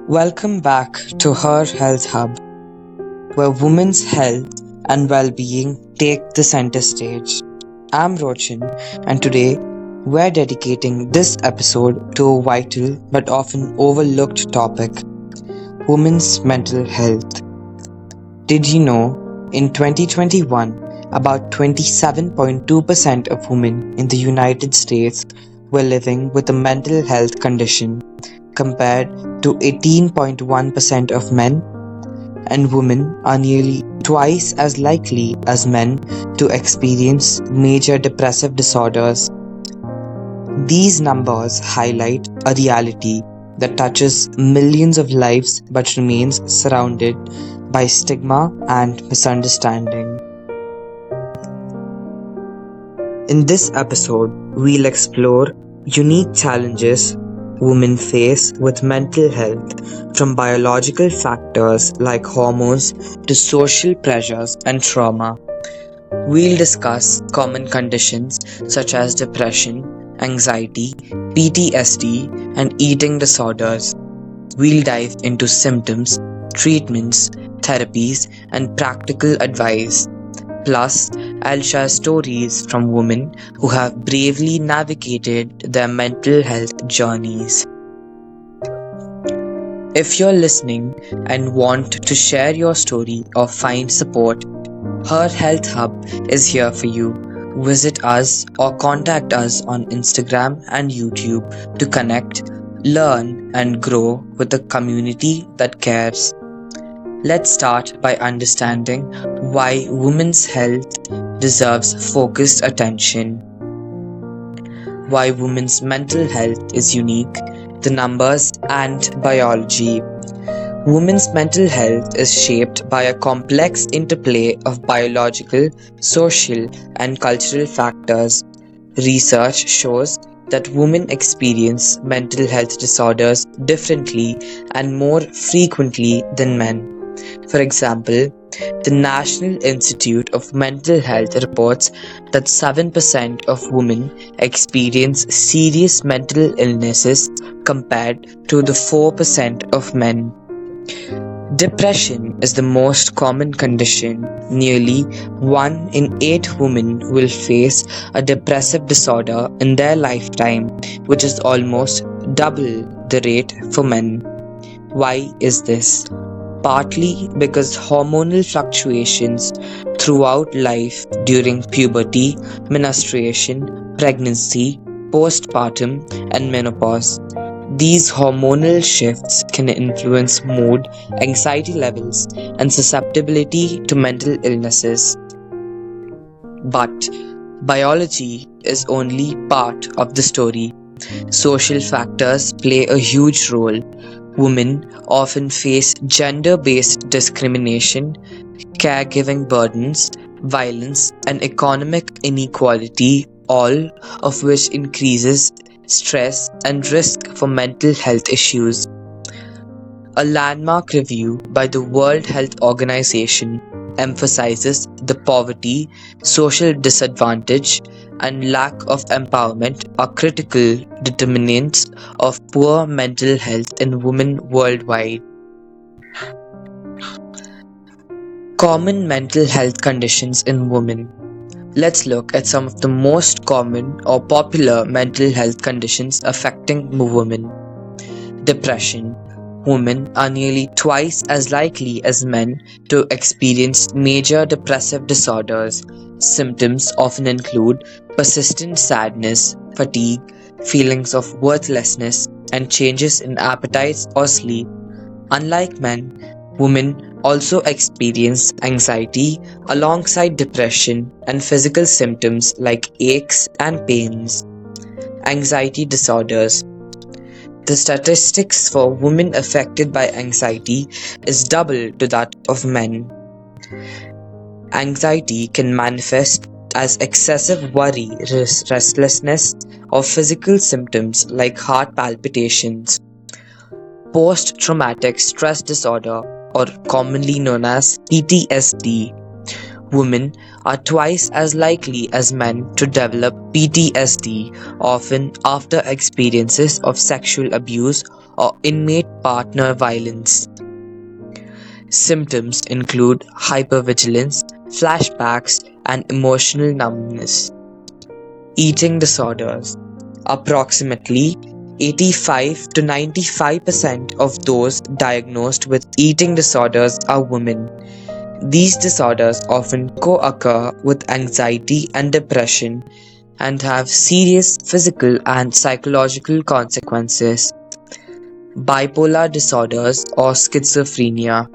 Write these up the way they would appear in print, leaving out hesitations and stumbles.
Welcome back to Her Health Hub, where women's health and well-being take the center stage. I'm Rochin, and today we're dedicating this episode to a vital but often overlooked topic: women's mental health. Did you know in 2021, about 27.2% of women in the United States were living with a mental health condition, compared to 18.1% of men, and women are nearly twice as likely as men to experience major depressive disorders. These numbers highlight a reality that touches millions of lives but remains surrounded by stigma and misunderstanding. In this episode, we'll explore unique challenges women face with mental health, from biological factors like hormones to social pressures and trauma. We'll discuss common conditions such as depression, anxiety, PTSD, and eating disorders. We'll dive into symptoms, treatments, therapies, and practical advice. Plus, I'll share stories from women who have bravely navigated their mental health journeys. If you're listening and want to share your story or find support, Her Health Hub is here for you. Visit us or contact us on Instagram and YouTube to connect, learn, and grow with a community that cares. Let's start by understanding why women's health deserves focused attention. Why women's mental health is unique, the numbers and biology. Women's mental health is shaped by a complex interplay of biological, social, and cultural factors. Research shows that women experience mental health disorders differently and more frequently than men. For example, the National Institute of Mental Health reports that 7% of women experience serious mental illnesses compared to the 4% of men. Depression is the most common condition. Nearly 1 in 8 women will face a depressive disorder in their lifetime, which is almost double the rate for men. Why is this? Partly because hormonal fluctuations throughout life during puberty, menstruation, pregnancy, postpartum, and menopause. These hormonal shifts can influence mood, anxiety levels, and susceptibility to mental illnesses. But biology is only part of the story. Social factors play a huge role. Women often face gender-based discrimination, caregiving burdens, violence, and economic inequality, all of which increases stress and risk for mental health issues. A landmark review by the World Health Organization emphasizes the poverty, social disadvantage, and lack of empowerment are critical determinants of poor mental health in women worldwide. Common mental health conditions in women. Let's look at some of the most common or popular mental health conditions affecting women. Depression. Women are nearly twice as likely as men to experience major depressive disorders. Symptoms often include persistent sadness, fatigue, feelings of worthlessness, and changes in appetite or sleep. Unlike men, women also experience anxiety alongside depression and physical symptoms like aches and pains. Anxiety disorders. The statistics for women affected by anxiety is double to that of men. Anxiety can manifest as excessive worry, restlessness, or physical symptoms like heart palpitations. Post-traumatic stress disorder, or commonly known as PTSD. Women are twice as likely as men to develop PTSD, often after experiences of sexual abuse or inmate partner violence. Symptoms include hypervigilance, flashbacks, and emotional numbness. Eating disorders. Approximately 85 to 95% of those diagnosed with eating disorders are women. These disorders often co-occur with anxiety and depression and have serious physical and psychological consequences. Bipolar disorders or schizophrenia.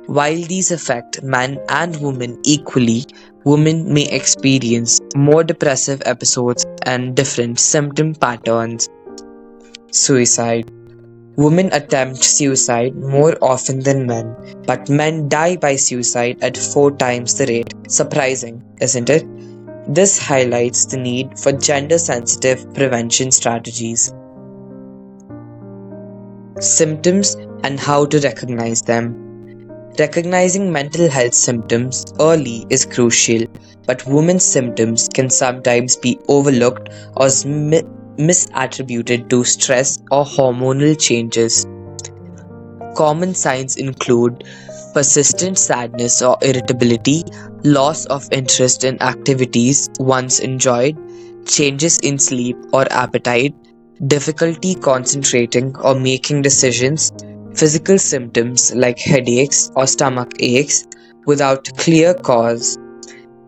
While these affect men and women equally, women may experience more depressive episodes and different symptom patterns. Suicide. Women attempt suicide more often than men, but men die by suicide at 4 times the rate. Surprising, isn't it? This highlights the need for gender-sensitive prevention strategies. Symptoms and how to recognize them. Recognizing mental health symptoms early is crucial, but women's symptoms can sometimes be overlooked or misattributed to stress or hormonal changes. Common signs include persistent sadness or irritability, loss of interest in activities once enjoyed, changes in sleep or appetite, difficulty concentrating or making decisions, physical symptoms like headaches or stomach aches without clear cause,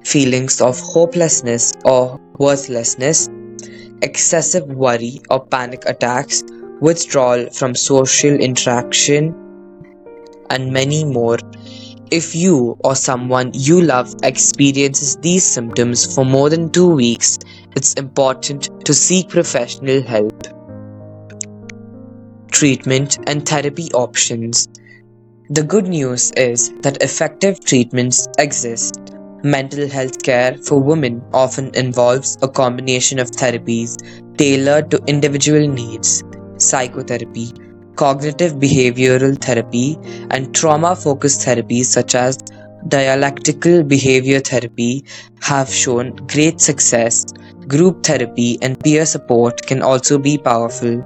feelings of hopelessness or worthlessness, excessive worry or panic attacks, withdrawal from social interaction, and many more. If you or someone you love experiences these symptoms for more than 2 weeks, it's important to seek professional help. Treatment and therapy options. The good news is that effective treatments exist. Mental health care for women often involves a combination of therapies tailored to individual needs, psychotherapy, cognitive behavioral therapy, and trauma-focused therapies such as dialectical behavior therapy have shown great success. Group therapy and peer support can also be powerful.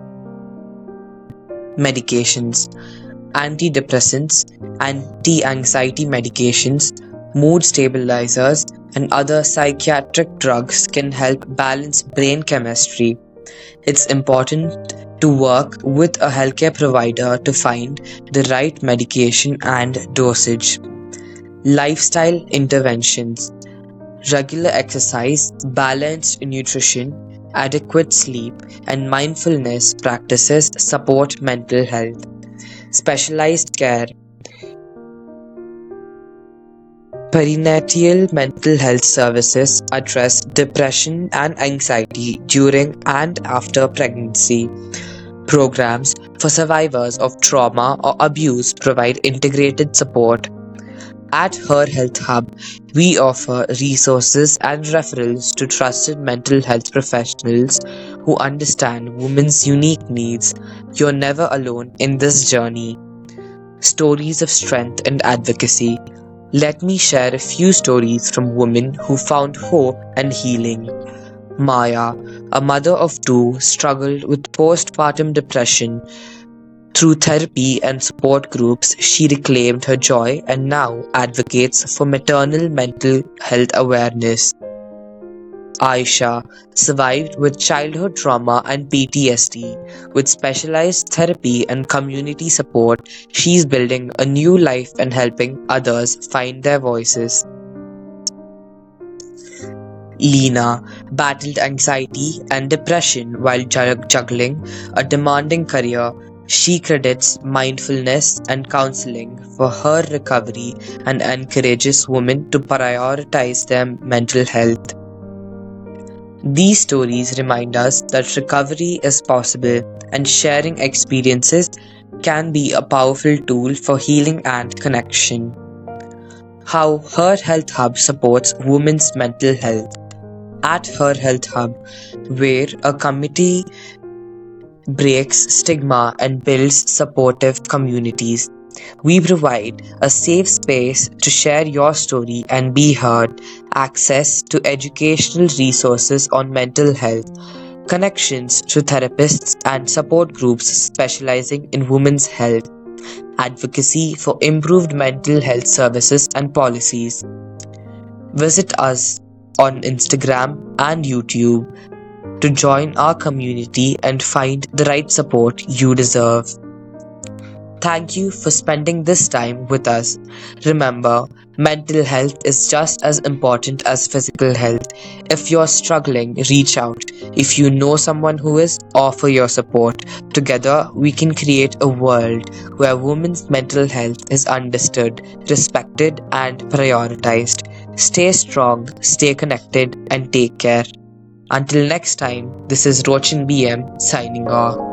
Medications. Antidepressants, anti-anxiety medications, mood stabilizers, and other psychiatric drugs can help balance brain chemistry. It's important to work with a healthcare provider to find the right medication and dosage. Lifestyle interventions. Regular exercise, balanced nutrition, adequate sleep, and mindfulness practices support mental health. Specialized care. Perinatal mental health services address depression and anxiety during and after pregnancy. Programs for survivors of trauma or abuse provide integrated support. At Her Health Hub, we offer resources and referrals to trusted mental health professionals who understand women's unique needs. You're never alone in this journey. Stories of strength and advocacy. Let me share a few stories from women who found hope and healing. Maya, a mother of two, struggled with postpartum depression. Through therapy and support groups, she reclaimed her joy and now advocates for maternal mental health awareness. Aisha survived with childhood trauma and PTSD. With specialized therapy and community support, she's building a new life and helping others find their voices. Lena battled anxiety and depression while juggling a demanding career. She credits mindfulness and counseling for her recovery and encourages women to prioritize their mental health. These stories remind us that recovery is possible and sharing experiences can be a powerful tool for healing and connection. How Her Health Hub supports women's mental health. At Her Health Hub, where a committee breaks stigma and builds supportive communities. We provide a safe space to share your story and be heard, access to educational resources on mental health, connections to therapists and support groups specializing in women's health, advocacy for improved mental health services and policies. Visit us on Instagram and YouTube to join our community and find the right support you deserve. Thank you for spending this time with us. Remember, mental health is just as important as physical health. If you're struggling, reach out. If you know someone who is, offer your support. Together, we can create a world where women's mental health is understood, respected, and prioritized. Stay strong, stay connected, and take care. Until next time, this is Rochin BM signing off.